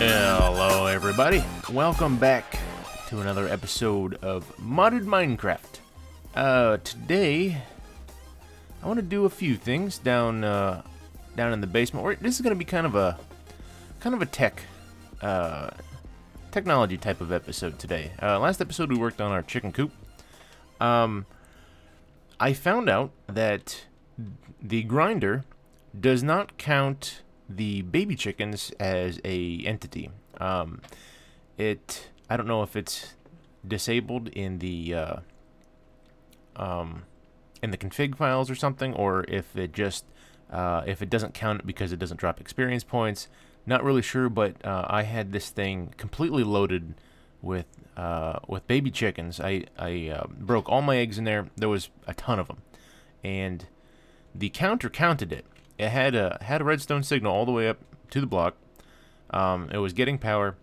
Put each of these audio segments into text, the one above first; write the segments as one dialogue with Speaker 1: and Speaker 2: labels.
Speaker 1: Hello everybody, welcome back to another episode of Modded Minecraft. Today I want to do a few things down in the basement. This is going to be kind of a technology type of episode today. Last episode we worked on our chicken coop. I found out that the grinder does not count the baby chickens as a entity. I don't know if it's disabled in the config files or something, or if it just if it doesn't count it because it doesn't drop experience points. Not really sure, but I had this thing completely loaded with baby chickens. I broke all my eggs in there. There was a ton of them, and the counter counted it. It had a redstone signal all the way up to the block. It was getting power,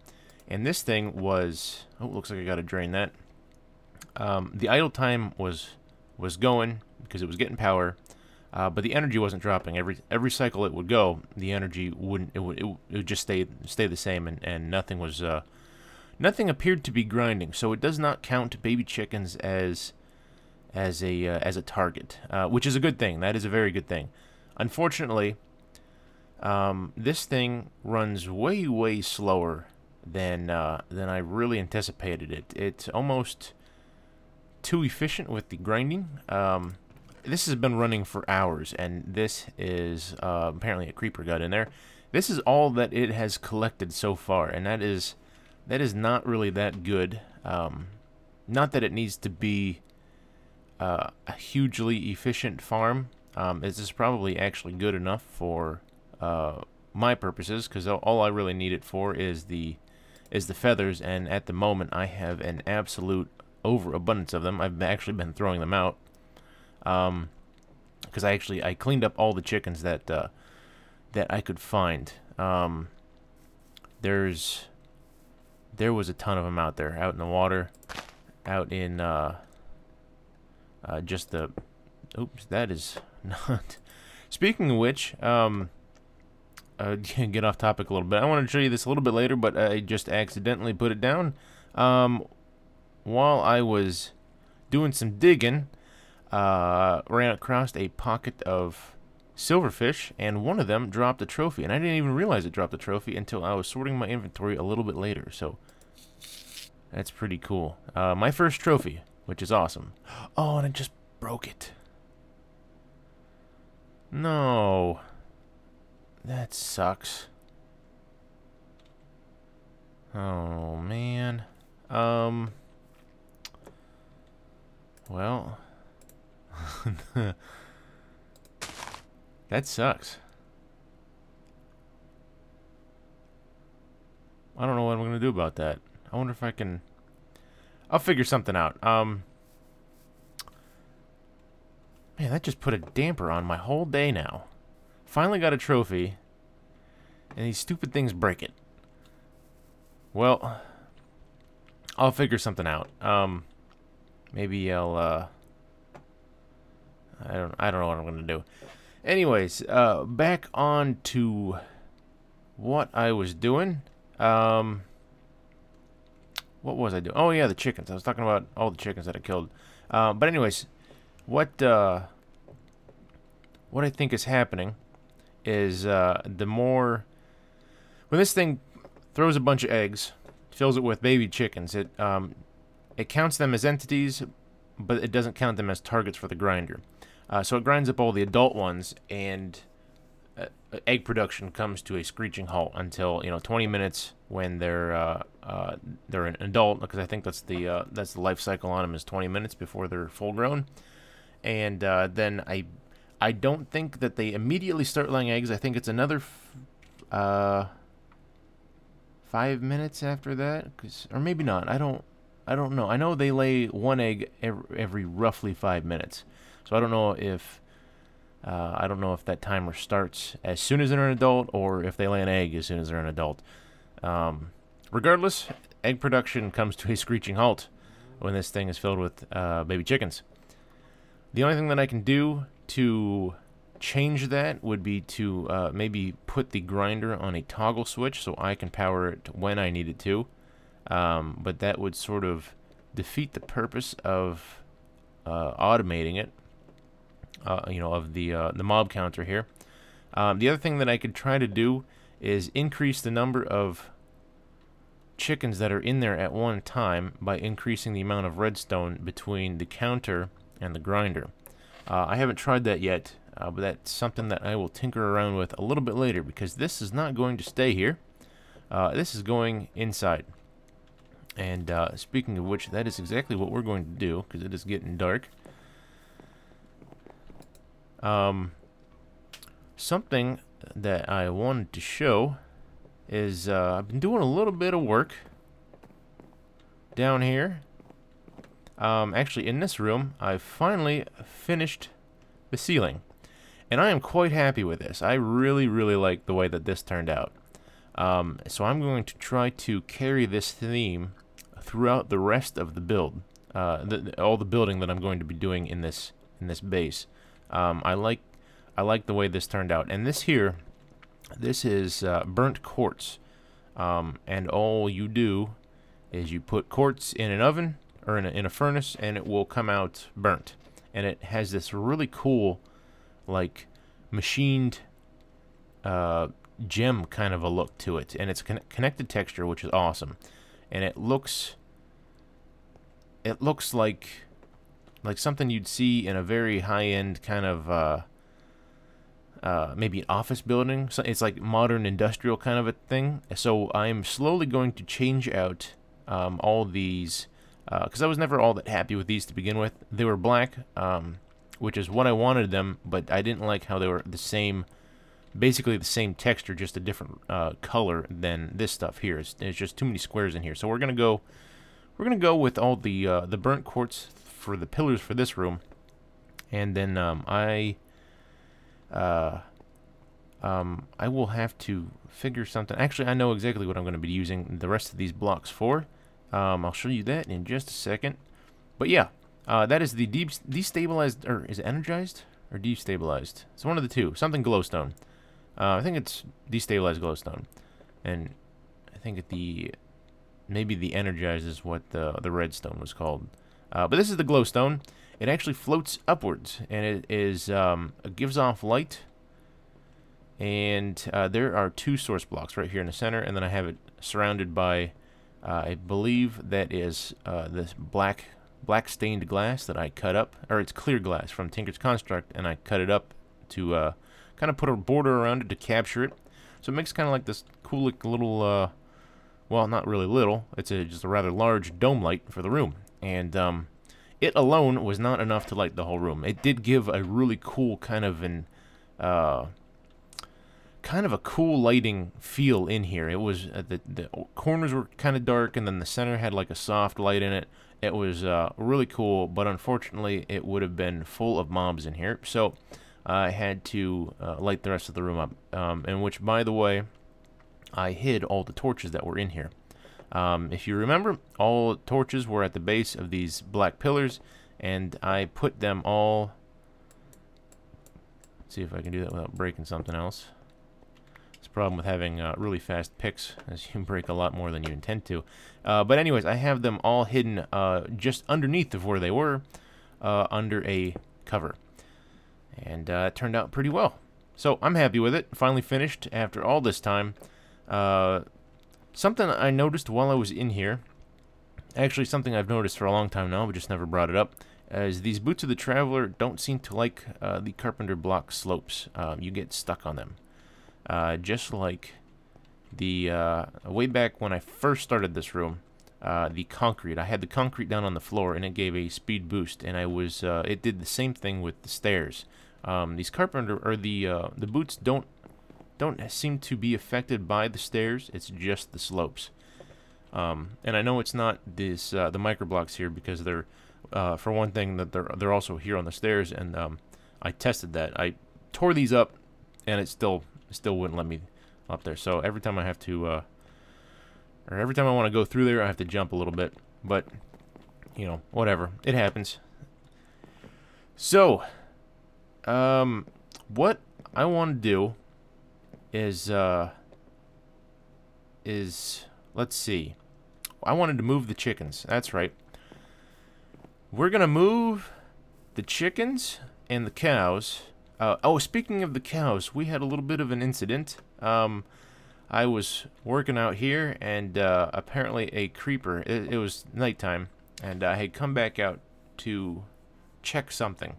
Speaker 1: and this thing was, oh, looks like I gotta drain that. The idle time was going because it was getting power, but the energy wasn't dropping. Every cycle it would go, the energy wouldn't. It would just stay the same, and nothing was nothing appeared to be grinding. So it does not count baby chickens as a target, which is a good thing. That is a very good thing. Unfortunately, this thing runs way slower than I really anticipated it. It's almost too efficient with the grinding. This has been running for hours, and this is apparently a creeper got in there. This is all that it has collected so far, and that is not really that good. Not that it needs to be a hugely efficient farm. This is probably actually good enough for my purposes, because all I really need it for is the feathers, and at the moment I have an absolute overabundance of them. I've actually been throwing them out because I cleaned up all the chickens that I could find. There was a ton of them out there, out in the water, out in just the. Oops, that is not. Speaking of which, get off topic a little bit. I want to show you this a little bit later, but I just accidentally put it down. While I was doing some digging, ran across a pocket of silverfish, and one of them dropped a trophy, and I didn't even realize it dropped a trophy until I was sorting my inventory a little bit later. So that's pretty cool. My first trophy, which is awesome. Oh, and I just broke it. No. That sucks. Oh, man. Well. That sucks. I don't know what I'm going to do about that. I wonder if I can. I'll figure something out. Man, that just put a damper on my whole day now. Finally got a trophy, and these stupid things break it. Well, I'll figure something out. Maybe I'll, I don't know what I'm gonna do. Anyways, back on to what I was doing. What was I doing? Oh yeah, the chickens. I was talking about all the chickens that I killed. But anyways, what I think is happening is the more when this thing throws a bunch of eggs, fills it with baby chickens, it counts them as entities, but it doesn't count them as targets for the grinder. So it grinds up all the adult ones, and egg production comes to a screeching halt until 20 minutes when they're an adult, because I think that's the life cycle on them is 20 minutes before they're full grown. And then I don't think that they immediately start laying eggs. I think it's another 5 minutes after that, or maybe not. I don't know. I know they lay one egg every roughly 5 minutes. So I don't know if that timer starts as soon as they're an adult, or if they lay an egg as soon as they're an adult. Regardless, egg production comes to a screeching halt when this thing is filled with baby chickens. The only thing that I can do to change that would be to maybe put the grinder on a toggle switch so I can power it when I need it to. But that would sort of defeat the purpose of automating it, of the mob counter here. The other thing that I could try to do is increase the number of chickens that are in there at one time by increasing the amount of redstone between the counter and the grinder. I haven't tried that yet, but that's something that I will tinker around with a little bit later, because this is not going to stay here. This is going inside. And speaking of which, that is exactly what we're going to do, because it is getting dark. Something that I wanted to show is I've been doing a little bit of work down here. Actually, in this room, I've finally finished the ceiling, and I am quite happy with this. I really, really like the way that this turned out. So I'm going to try to carry this theme throughout the rest of the build, all the building that I'm going to be doing in this base. I like the way this turned out, and this here. This is burnt quartz, and all you do is you put quartz in an oven or in a furnace, and it will come out burnt. And it has this really cool, like, machined gem kind of a look to it, and it's connected texture, which is awesome. And it looks like something you'd see in a very high-end kind of maybe an office building. So it's like modern industrial kind of a thing. So I'm slowly going to change out all these, because I was never all that happy with these to begin with. They were black, which is what I wanted them, but I didn't like how they were the same, basically the same texture, just a different color than this stuff here. It's just too many squares in here. So we're gonna go with all the burnt quartz for the pillars for this room, and then I will have to figure something. Actually, I know exactly what I'm going to be using the rest of these blocks for. I'll show you that in just a second. But yeah, that is the destabilized, or is it energized or destabilized? It's one of the two. Something glowstone. I think it's destabilized glowstone, and I think maybe the energized is what the redstone was called. But this is the glowstone. It actually floats upwards, and it gives off light. And there are two source blocks right here in the center, and then I have it surrounded by, I believe that is this black stained glass that I cut up, or it's clear glass from Tinker's Construct, and I cut it up to kind of put a border around it to capture it. So it makes kind of like this cool little, well, not really little. It's just a rather large dome light for the room, and it alone was not enough to light the whole room. It did give a really cool kind of a cool lighting feel in here. It was the corners were kind of dark, and then the center had like a soft light in it. It was really cool, but unfortunately it would have been full of mobs in here, so I had to light the rest of the room up, in which, by the way, I hid all the torches that were in here. If you remember, all torches were at the base of these black pillars, and I put them all... Let's see if I can do that without breaking something else. It's a problem with having really fast picks, as you break a lot more than you intend to. But anyways, I have them all hidden just underneath of where they were, under a cover. And it turned out pretty well. So I'm happy with it. Finally finished after all this time. Something I noticed while I was in here, actually something I've noticed for a long time now, but just never brought it up, is these boots of the Traveler don't seem to like the carpenter block slopes. You get stuck on them. Just like the way back when I first started this room, the concrete. I had the concrete down on the floor, and it gave a speed boost, and it did the same thing with the stairs. These carpenter, or the boots don't seem to be affected by the stairs. It's just the slopes. And I know it's not this the micro blocks here, because they're for one thing that they're also here on the stairs, and I tested that. I tore these up, and it still wouldn't let me up there. So every time I have to or every time I want to go through there, I have to jump a little bit. But you know, whatever, it happens. So what I want to do is let's see. I wanted to move the chickens. That's right. We're gonna move the chickens and the cows. Oh, speaking of the cows, we had a little bit of an incident. I was working out here, and apparently a creeper. It was nighttime, and I had come back out to check something,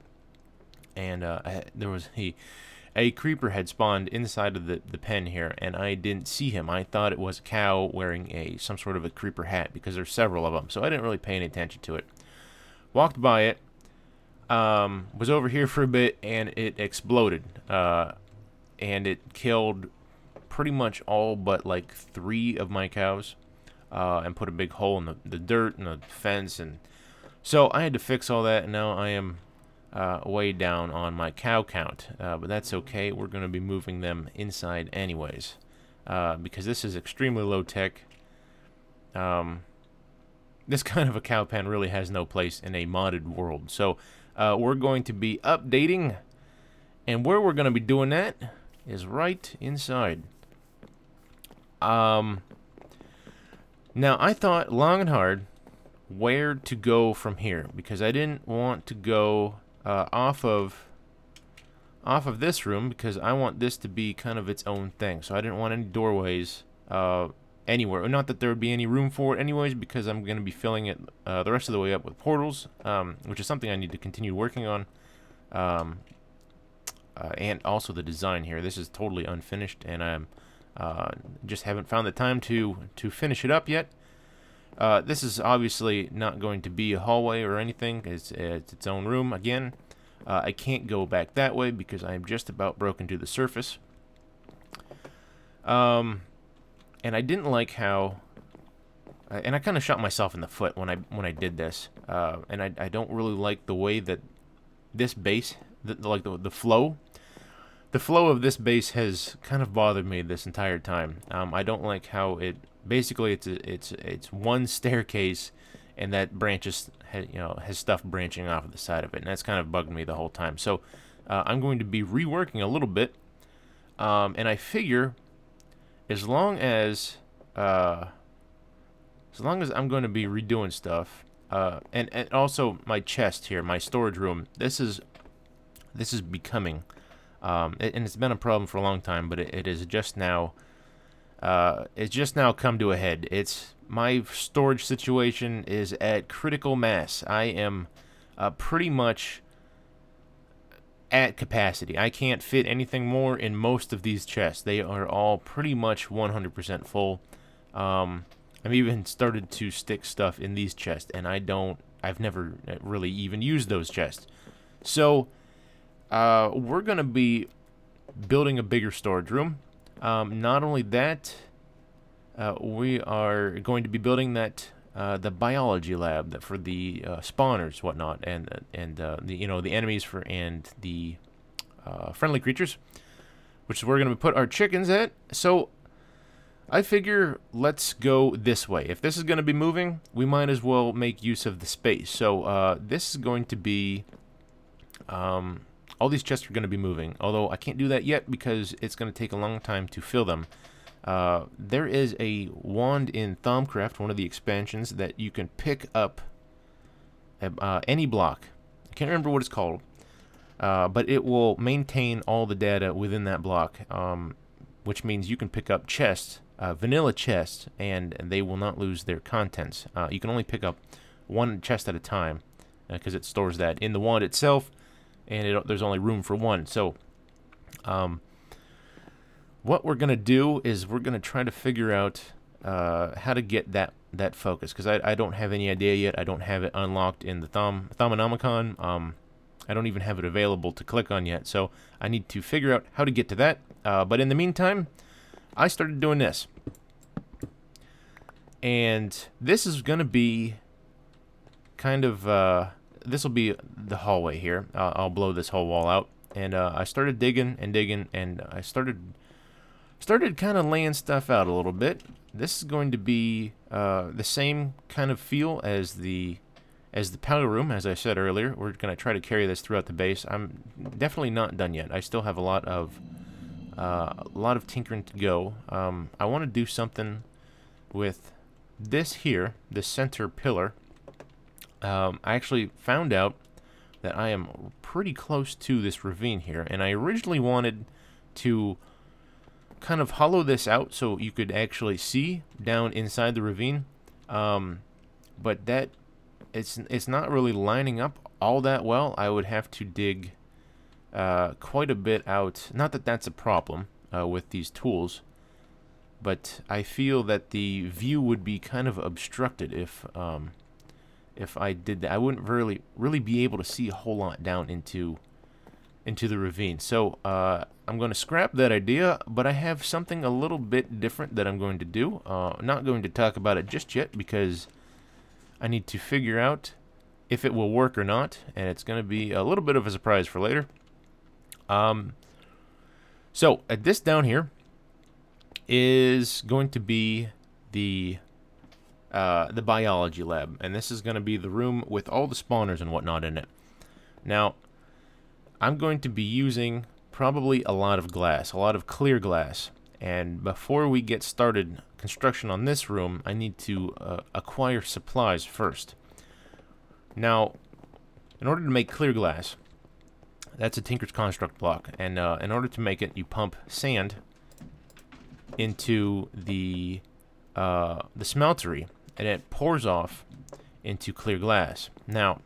Speaker 1: and there was a creeper had spawned inside of the pen here, and I didn't see him. I thought it was a cow wearing some sort of a creeper hat, because there's several of them, so I didn't really pay any attention to it. Walked by it, was over here for a bit, and it exploded, and it killed pretty much all but like 3 of my cows, and put a big hole in the dirt and the fence, and so I had to fix all that, and now I am way down on my cow count, but that's okay. We're going to be moving them inside anyways, because this is extremely low tech. This kind of a cow pen really has no place in a modded world, so we're going to be updating, and where we're going to be doing that is right inside. Now I thought long and hard where to go from here, because I didn't want to go off of this room, because I want this to be kind of its own thing. So I didn't want any doorways anywhere. Not that there would be any room for it anyways, because I'm going to be filling it the rest of the way up with portals, which is something I need to continue working on. And also the design here. This is totally unfinished, and I'm just haven't found the time to finish it up yet. This is obviously not going to be a hallway or anything. It's its own room again. I can't go back that way because I'm just about broken to the surface. And I didn't like how, and I kind of shot myself in the foot when I did this. And I don't really like the way that this base, the flow. The flow of this base has kind of bothered me this entire time. I don't like how it basically it's one staircase, and that branches has stuff branching off of the side of it, and that's kind of bugged me the whole time. So I'm going to be reworking a little bit, and I figure as long as I'm going to be redoing stuff, and also my chest here, my storage room. This is becoming. And it's been a problem for a long time, but it is just now. It's just now come to a head. My storage situation is at critical mass. I am pretty much at capacity. I can't fit anything more in most of these chests. They are all pretty much 100% full. I've even started to stick stuff in these chests, and I've never really even used those chests. So we're gonna be building a bigger storage room. Not only that, we are going to be building the biology lab for the spawners, whatnot, and the enemies and the friendly creatures, which is where we're going to put our chickens at. So I figure let's go this way. If this is going to be moving, we might as well make use of the space. So this is going to be all these chests are going to be moving, although I can't do that yet because it's going to take a long time to fill them. There is a wand in Thaumcraft, one of the expansions, that you can pick up any block. I can't remember what it's called, but it will maintain all the data within that block, which means you can pick up chests, vanilla chests, and they will not lose their contents. You can only pick up one chest at a time because it stores that in the wand itself, and there's only room for one. So what we're gonna do is we're gonna try to figure out how to get that focus, because I don't have any idea yet. I don't have it unlocked in the Thaumonomicon. I don't even have it available to click on yet, so I need to figure out how to get to that. But in the meantime, I started doing this, and this is gonna be kind of this will be the hallway here. I'll blow this whole wall out, and I started digging and digging, and I started kind of laying stuff out a little bit. This is going to be the same kind of feel as the as the powder room, as I said earlier. We're going to try to carry this throughout the base. I'm definitely not done yet. I still have a lot of tinkering to go. I want to do something with this here, this center pillar. I actually found out that I am pretty close to this ravine here, and I originally wanted to kind of hollow this out so you could actually see down inside the ravine, but that it's not really lining up all that well. I would have to dig quite a bit out. Not that that's a problem with these tools, but I feel that the view would be kind of obstructed if I did that. I wouldn't really be able to see a whole lot down into the ravine. So I'm going to scrap that idea, but I have something a little bit different that I'm going to do. I'm not going to talk about it just yet because I need to figure out if it will work or not, and it's going to be a little bit of a surprise for later. So this down here is going to be the biology lab, and this is going to be the room with all the spawners and whatnot in it. Now, I'm going to be using probably a lot of glass, a lot of clear glass, and before we get started construction on this room, I need to acquire supplies first. Now, in order to make clear glass, that's a Tinker's Construct block, and in order to make it, you pump sand into the smeltery, and it pours off into clear glass. Now,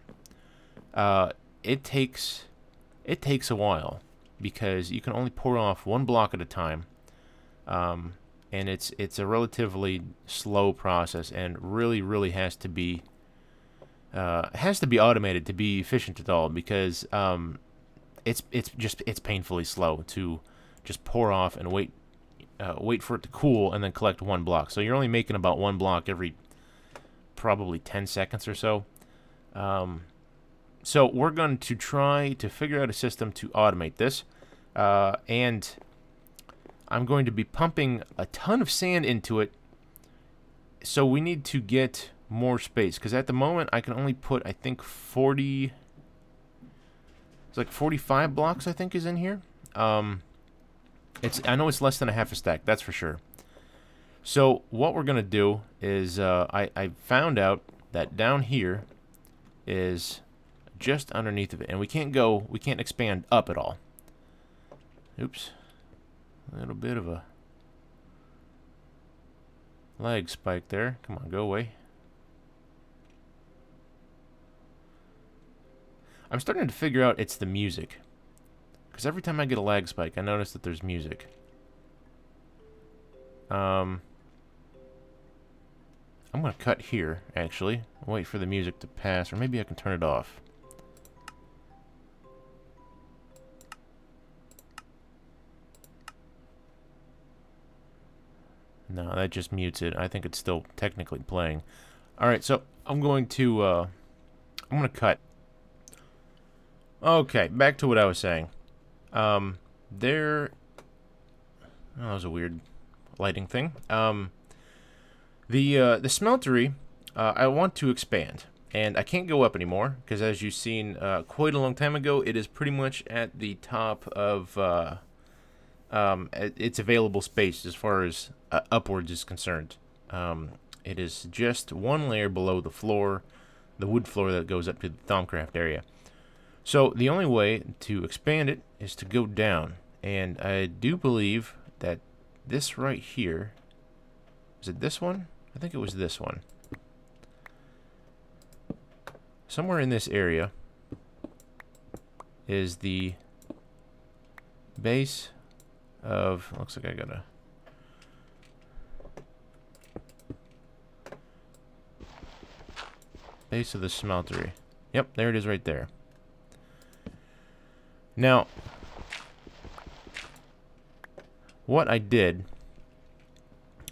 Speaker 1: it takes a while because you can only pour off one block at a time, and it's a relatively slow process, and really has to be automated to be efficient at all, because it's painfully slow to just pour off and wait for it to cool and then collect one block. So you're only making about one block every probably 10 seconds or so. So we're going to try to figure out a system to automate this, and I'm going to be pumping a ton of sand into it. So we need to get more space, because at the moment I can only put, I think, 40. It's like 45 blocks, I think, is in here. I know it's less than a half a stack, that's for sure. So what we're gonna do is I found out that down here is just underneath of it, and we can't expand up at all. Oops, a little bit of a lag spike there. Come on, go away. I'm starting to figure out it's the music, because every time I get a lag spike, I notice that there's music. I'm going to cut here, actually. Wait for the music to pass, or maybe I can turn it off. No, that just mutes it. I think it's still technically playing. Alright, so I'm going to cut. Okay, back to what I was saying. Oh, that was a weird lighting thing. The smeltery, I want to expand, and I can't go up anymore, because as you've seen quite a long time ago, it is pretty much at the top of its available space as far as upwards is concerned. It is just one layer below the floor, the wood floor that goes up to the Thaumcraft area. So the only way to expand it is to go down, and I do believe that this right here, is it this one? I think it was this one. Somewhere in this area is the base of, looks like I gotta, base of the smeltery. Yep, there it is right there. Now, what I did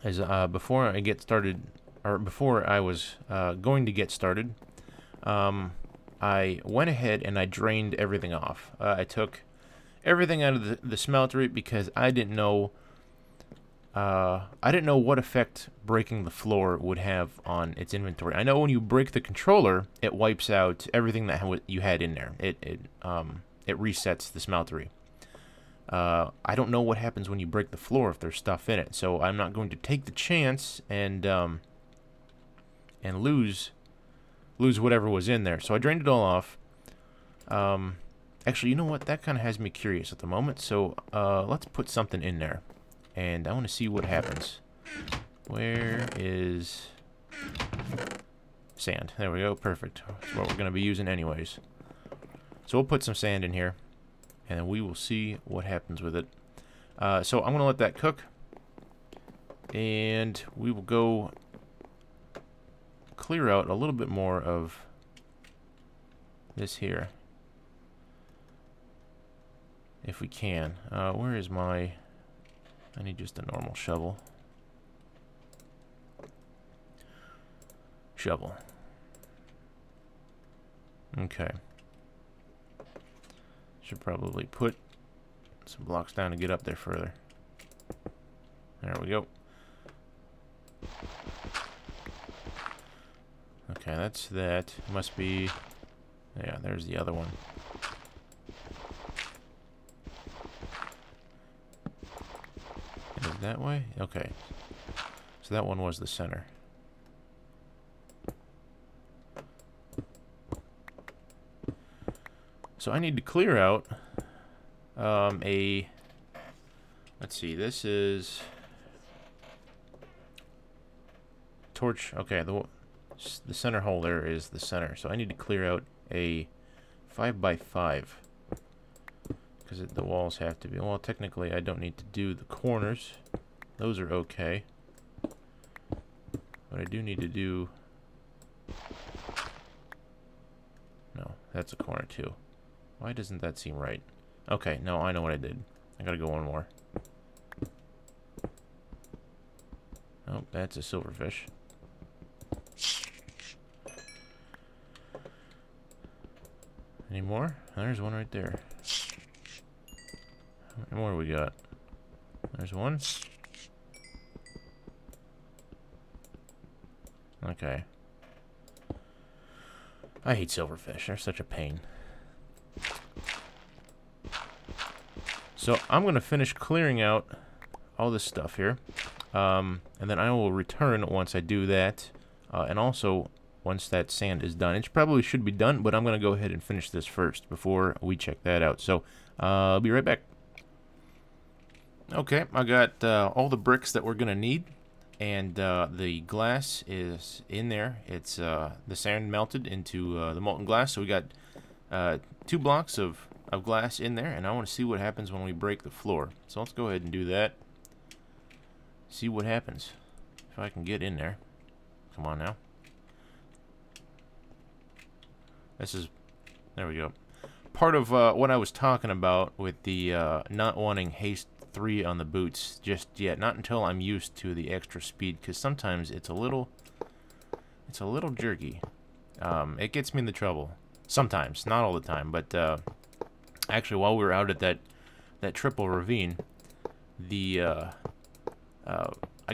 Speaker 1: is before I get started, or before I was going to get started, I went ahead and I drained everything off. I took everything out of the smeltery because I didn't know I didn't know what effect breaking the floor would have on its inventory. I know when you break the controller, it wipes out everything that you had in there. It resets the smeltery. I don't know what happens when you break the floor if there's stuff in it, so I'm not going to take the chance and lose whatever was in there. So I drained it all off. Actually, you know what? That kind of has me curious at the moment. So let's put something in there, and I want to see what happens. Where is sand? There we go. Perfect. That's what we're going to be using anyways. So we'll put some sand in here, and we will see what happens with it. So I'm going to let that cook, and we will go clear out a little bit more of this here, if we can. Where is my... I need just a normal shovel. Shovel. Okay. Should probably put some blocks down to get up there further. There we go. Okay, that's that. Must be... Yeah, there's the other one. Is it that way? Okay. So that one was the center. So I need to clear out let's see, this is torch. Okay, the center hole there is the center. So I need to clear out a 5x5 because the walls have to be, well, technically I don't need to do the corners. Those are okay. But I do need to do, no, that's a corner too. Why doesn't that seem right? Okay, no, I know what I did. I gotta go one more. Oh, that's a silverfish. Any more? There's one right there. How many more we got? There's one. Okay. I hate silverfish. They're such a pain. So I'm going to finish clearing out all this stuff here. And then I will return once I do that. And also, once that sand is done. It probably should be done, but I'm going to go ahead and finish this first before we check that out. So I'll be right back. Okay, I got all the bricks that we're going to need. And the glass is in there. It's the sand melted into the molten glass. So we got 2 blocks of glass in there, and I want to see what happens when we break the floor. So let's go ahead and do that. See what happens. If I can get in there. Come on now. This is... There we go. Part of what I was talking about with the not wanting haste 3 on the boots just yet. Not until I'm used to the extra speed, because sometimes it's a little jerky. It gets me into trouble. Sometimes, not all the time, but actually while we were out at that triple ravine, I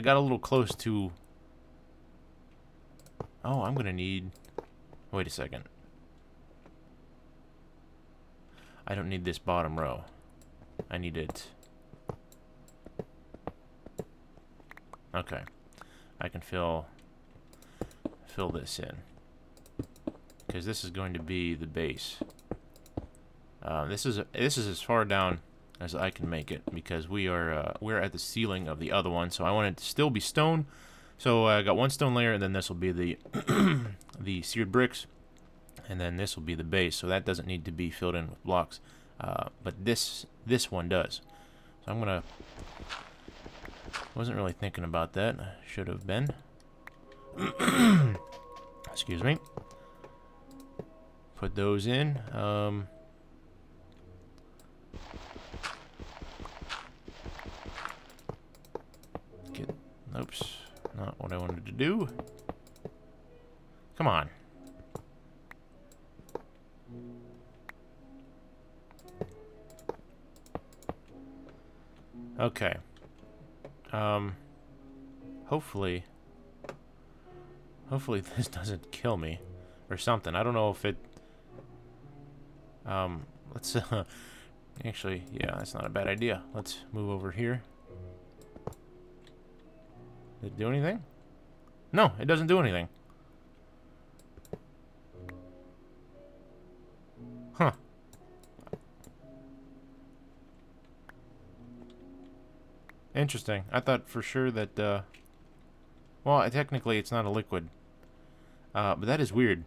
Speaker 1: got a little close to... Oh, I'm gonna need... Wait a second. I don't need this bottom row. I need it... Okay. I can fill this in. Because this is going to be the base. This is as far down as I can make it, because we're at the ceiling of the other one, so I want it to still be stone. So I got 1 stone layer, and then this will be the the seared bricks, and then this will be the base. So that doesn't need to be filled in with blocks, but this one does. So I'm gonna... Wasn't really thinking about that. Should have been. Excuse me. Put those in. Oops, not what I wanted to do. Come on. Okay. Hopefully this doesn't kill me or something. I don't know if it let's actually, yeah, that's not a bad idea. Let's move over here. Did it do anything? No, it doesn't do anything. Huh. Interesting. I thought for sure that, well, technically it's not a liquid. But that is weird.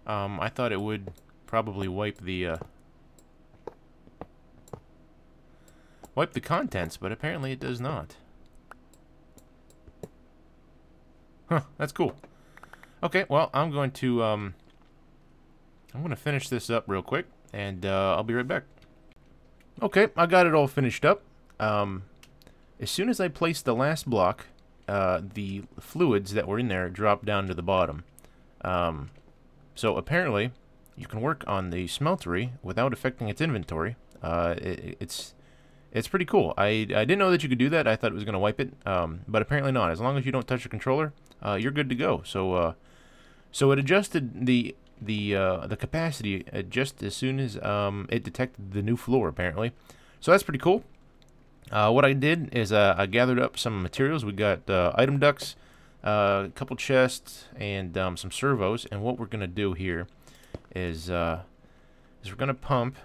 Speaker 1: I thought it would probably wipe the contents, but apparently it does not. Huh, that's cool. Okay, well, I'm going to finish this up real quick, and I'll be right back. Okay, I got it all finished up. As soon as I placed the last block, the fluids that were in there dropped down to the bottom. So apparently, you can work on the smeltery without affecting its inventory. It's pretty cool. I didn't know that you could do that. I thought it was going to wipe it, but apparently not. As long as you don't touch the controller, you're good to go. So it adjusted the capacity just as soon as it detected the new floor, apparently. So that's pretty cool. What I did is I gathered up some materials. We got item ducts, a couple chests, and some servos. And what we're going to do here is we're going to pump,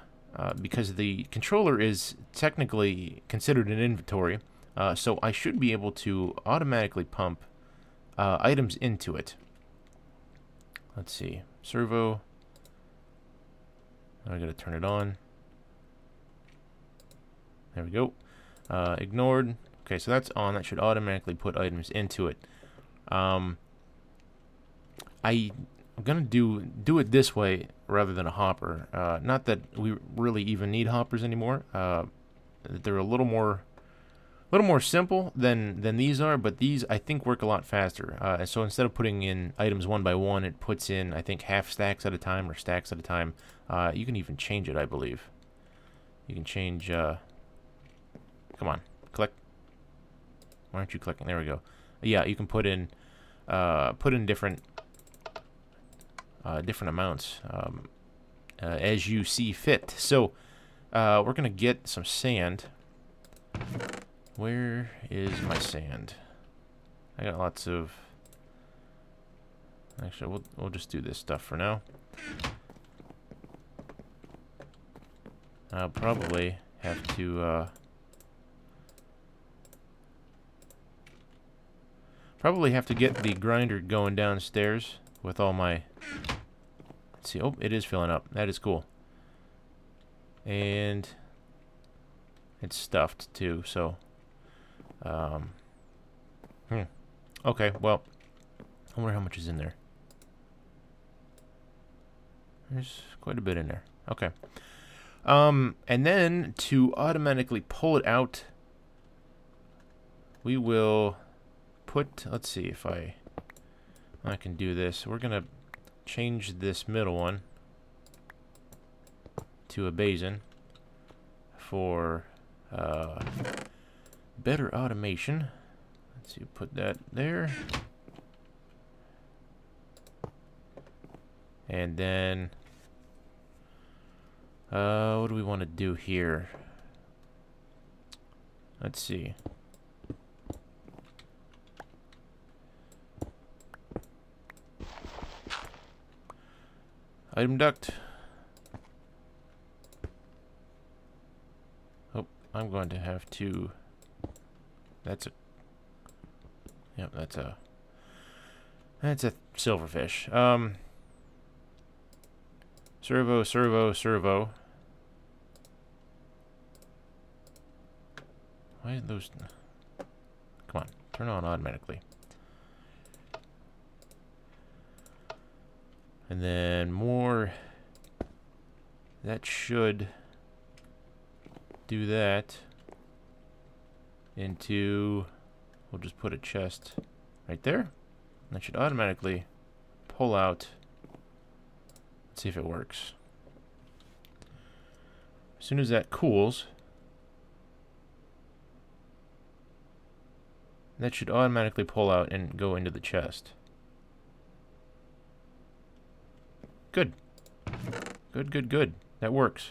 Speaker 1: because the controller is technically considered an inventory, so I should be able to automatically pump items into it. Let's see. Servo. I got to turn it on. There we go. Ignored. Okay, so that's on. That should automatically put items into it. I'm gonna do it this way rather than a hopper. Not that we really even need hoppers anymore. They're a little more simple than these are, but these I think work a lot faster. So instead of putting in items one by one, it puts in, I think, half stacks at a time or stacks at a time. You can even change it, I believe. You can change. Come on, click. Why aren't you clicking? There we go. Yeah, you can put in different amounts as you see fit. So we're gonna get some sand. Where is my sand? I got lots of. Actually, we'll just do this stuff for now. I'll probably have to. Probably have to get the grinder going downstairs with all my. Let's see. Oh, it is filling up. That is cool. And it's stuffed too. So, okay. Well, I wonder how much is in there. There's quite a bit in there. Okay. And then to automatically pull it out, we will. Let's see if I can do this. We're gonna change this middle one to a basin for better automation. Let's see, put that there, and then what do we want to do here? Let's see. Item duct. Oh, I'm going to have to. That's a. Yep, that's a silverfish. Servo. Why are those? Come on, turn on automatically. And then more. That should do that into. We'll just put a chest right there. That should automatically pull out. Let's see if it works. As soon as that cools. That should automatically pull out and go into the chest. Good. Good, good, good. That works.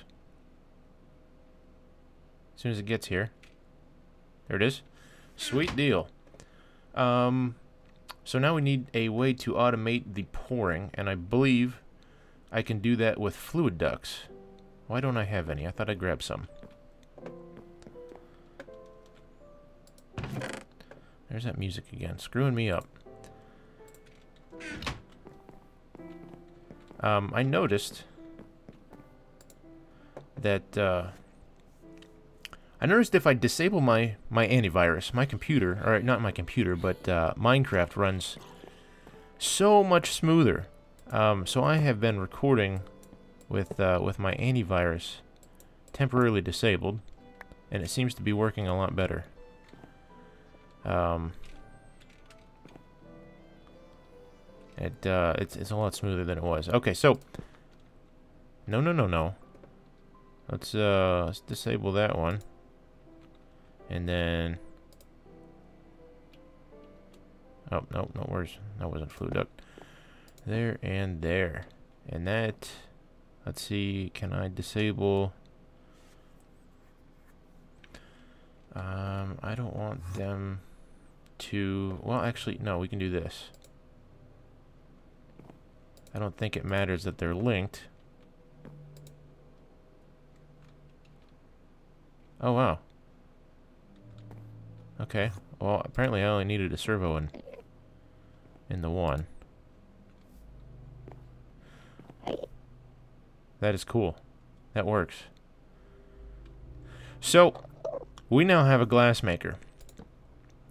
Speaker 1: As soon as it gets here. There it is. Sweet deal. So now we need a way to automate the pouring, and I believe I can do that with fluid ducts. Why don't I have any? I thought I'd grab some. There's that music again, screwing me up. I noticed that if I disable my antivirus, my computer, or not my computer, but Minecraft runs so much smoother. So I have been recording with my antivirus temporarily disabled, and it seems to be working a lot better. It's a lot smoother than it was. Okay, so no. Let's disable that one, and then oh no, where's that wasn't fluid duct. There and there, and that. Let's see. Can I disable? I don't want them to. Well, actually, no. We can do this. I don't think it matters that they're linked. Oh, wow. Okay. Well, apparently I only needed a servo in the one. That is cool. That works. So, we now have a glass maker.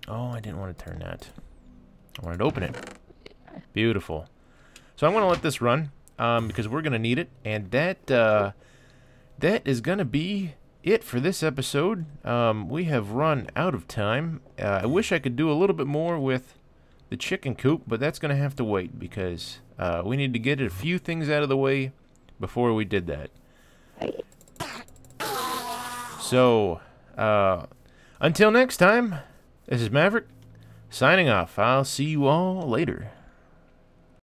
Speaker 1: Oh, I didn't want to turn that. I wanted to open it. Beautiful. So I'm going to let this run because we're going to need it, and that is going to be it for this episode. We have run out of time. I wish I could do a little bit more with the chicken coop, but that's going to have to wait because we need to get a few things out of the way before we did that. So, until next time, this is Maverick signing off. I'll see you all later.